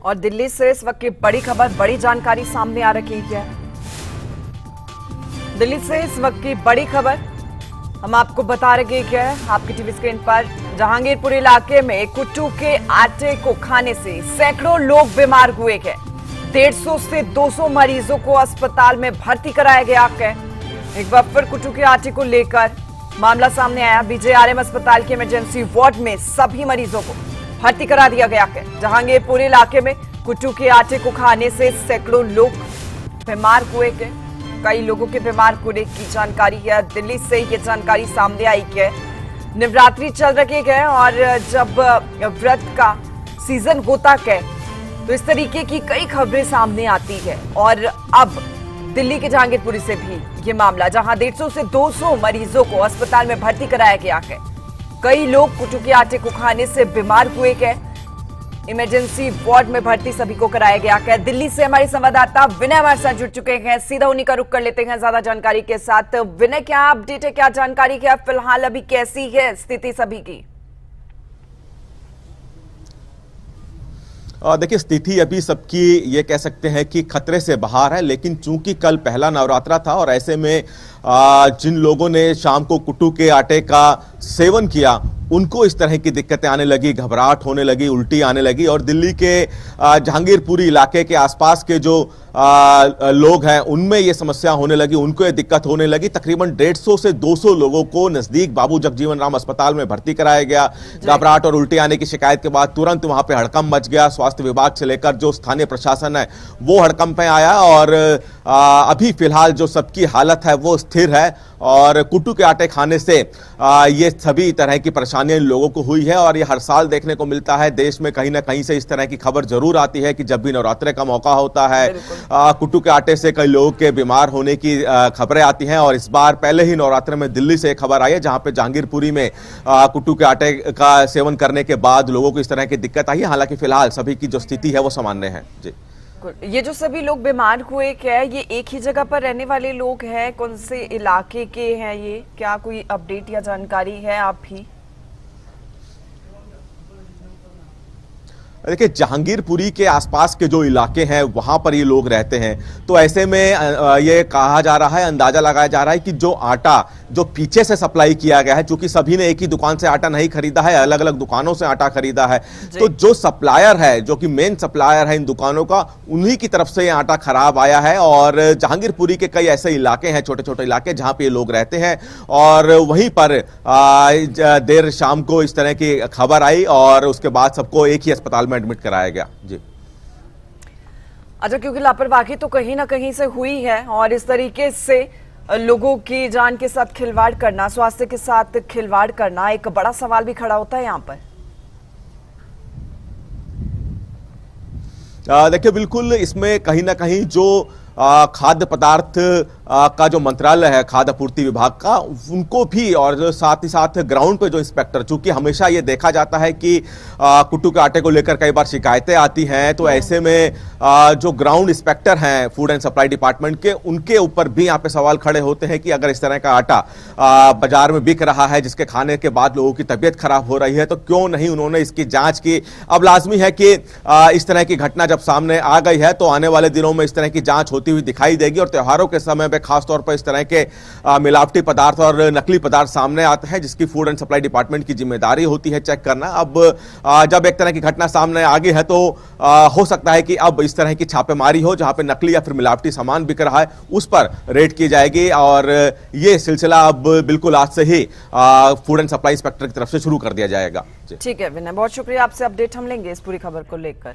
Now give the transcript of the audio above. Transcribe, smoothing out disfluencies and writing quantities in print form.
और दिल्ली से इस वक्त की बड़ी खबर, बड़ी जानकारी सामने आ रही है। दिल्ली से इस वक्त की बड़ी खबर हम आपको बता रहे हैं आपकी टीवी स्क्रीन पर। जहांगीरपुर इलाके में कुट्टू के आटे को खाने से सैकड़ों लोग बीमार हुए हैं। 150 से 200 मरीजों को अस्पताल में भर्ती कराया गया है। एक बार फिर कुट्टू के आटे को लेकर मामला सामने आया। बीजेआरएम अस्पताल के इमरजेंसी वार्ड में सभी मरीजों को भर्ती करा दिया गया है। जहांगीरपुर इलाके में कुट्टू के आटे को खाने से सैकड़ों लोग बीमार हुए हैं। कई लोगों के बीमार होने की जानकारी है। दिल्ली से ये जानकारी सामने आई है। नवरात्रि चल रही है और जब व्रत का सीजन होता है तो इस तरीके की कई खबरें सामने आती है। और अब दिल्ली के जहांगीरपुरी से भी ये मामला, जहां 150 से 200 मरीजों को अस्पताल में भर्ती कराया गया है। कई लोग कुट्टू के आटे को खाने से बीमार हुए हैं। इमरजेंसी वार्ड में भर्ती सभी को कराया गया है। दिल्ली से हमारे संवाददाता विनय हमारे साथ जुड़ चुके हैं। सीधा उन्हीं का रुख कर लेते हैं ज्यादा जानकारी के साथ। विनय, क्या अपडेट है, क्या जानकारी है फिलहाल, अभी कैसी है स्थिति सभी की? देखिए, स्थिति अभी सबकी ये कह सकते हैं कि खतरे से बाहर है, लेकिन चूंकि कल पहला नवरात्रा था और ऐसे में जिन लोगों ने शाम को कुट्टू के आटे का सेवन किया उनको इस तरह की दिक्कतें आने लगी, घबराहट होने लगी, उल्टी आने लगी। और दिल्ली के जहांगीरपुरी इलाके के आसपास के जो लोग हैं उनमें ये समस्या होने लगी, उनको ये दिक्कत होने लगी। तकरीबन 150 से 200 लोगों को नजदीक बाबू जगजीवन राम अस्पताल में भर्ती कराया गया। घबराहट और उल्टी आने की शिकायत के बाद तुरंत वहां पे हड़कंप मच गया। स्वास्थ्य विभाग से लेकर जो स्थानीय प्रशासन है वो हड़कंप में आया और अभी फिलहाल जो सबकी हालत है वो स्थिर है। और कुट्टू के आटे खाने से ये सभी तरह की परेशानियां इन लोगों को हुई है और ये हर साल देखने को मिलता है। देश में कहीं ना कहीं से इस तरह की खबर जरूर आती है कि जब भी नवरात्रे का मौका होता है कुट्टू के आटे से कई लोगों के बीमार होने की खबरें आती हैं। और इस बार पहले ही नवरात्रे में दिल्ली से एक खबर आई है जहां पे जहांगीरपुरी में कुट्टू के आटे का सेवन करने के बाद लोगों को इस तरह की दिक्कत आई है। हालांकि फिलहाल सभी की जो स्थिति है वो सामान्य है। जी, ये जो सभी लोग बीमार हुए, क्या ये एक ही जगह पर रहने वाले लोग हैं? कौन से इलाके के हैं ये? क्या कोई अपडेट या जानकारी है आप भी? देखिए, जहांगीरपुरी के आसपास के जो इलाके हैं वहां पर ये लोग रहते हैं। तो ऐसे में ये कहा जा रहा है, अंदाजा लगाया जा रहा है कि जो आटा जो पीछे से सप्लाई किया गया है, चूंकि सभी ने एक ही दुकान से आटा नहीं खरीदा है, अलग अलग दुकानों से आटा खरीदा है, तो जो सप्लायर है, जो कि मेन सप्लायर है इन दुकानों का, उन्हीं की तरफ से ये आटा खराब आया है। और जहांगीरपुरी के कई ऐसे इलाके हैं, छोटे छोटे इलाके, जहां पे ये लोग रहते हैं। और वहीं पर देर शाम को इस तरह की खबर आई और उसके बाद सबको एक ही अस्पताल में एडमिट कराया गया। जी, अच्छा, क्योंकि लापरवाही तो कहीं ना कहीं से हुई है और इस तरीके से लोगों की जान के साथ खिलवाड़ करना, स्वास्थ्य के साथ खिलवाड़ करना, एक बड़ा सवाल भी खड़ा होता है यहाँ पर। देखिए, बिल्कुल इसमें कहीं ना कहीं जो खाद्य पदार्थ का जो मंत्रालय है, खाद्य आपूर्ति विभाग का, उनको भी, और साथ ही साथ ग्राउंड पे जो इंस्पेक्टर, चूंकि हमेशा ये देखा जाता है कि कुट्टू के आटे को लेकर कई बार शिकायतें आती हैं, तो ऐसे में जो ग्राउंड इंस्पेक्टर हैं फूड एंड सप्लाई डिपार्टमेंट के, उनके ऊपर भी यहाँ पे सवाल खड़े होते हैं कि अगर इस तरह का आटा बाजार में बिक रहा है जिसके खाने के बाद लोगों की तबीयत खराब हो रही है, तो क्यों नहीं उन्होंने इसकी जांच की। अब लाजमी है कि इस तरह की घटना जब सामने आ गई है तो आने वाले दिनों में इस तरह की जांच होती हुई दिखाई देगी। और त्योहारों के समय में खासतौर पर इस तरह के मिलावटी पदार्थ और नकली पदार्थ सामने आते हैं, जिसकी फूड एंड सप्लाई डिपार्टमेंट की जिम्मेदारी होती है चेक करना। अब जब एक तरह की घटना सामने आ गई है तो हो सकता है कि अब इस तरह की छापेमारी हो जहां पे नकली या फिर मिलावटी सामान बिक रहा है, उस पर रेड की जाएगी। और ये सिलसिला अब बिल्कुल आज से ही फूड एंड सप्लाई इंस्पेक्टर की तरफ से शुरू कर दिया जाएगा। ठीक है विनय, बहुत शुक्रिया, आपसे अपडेट हम लेंगे इस पूरी खबर को लेकर।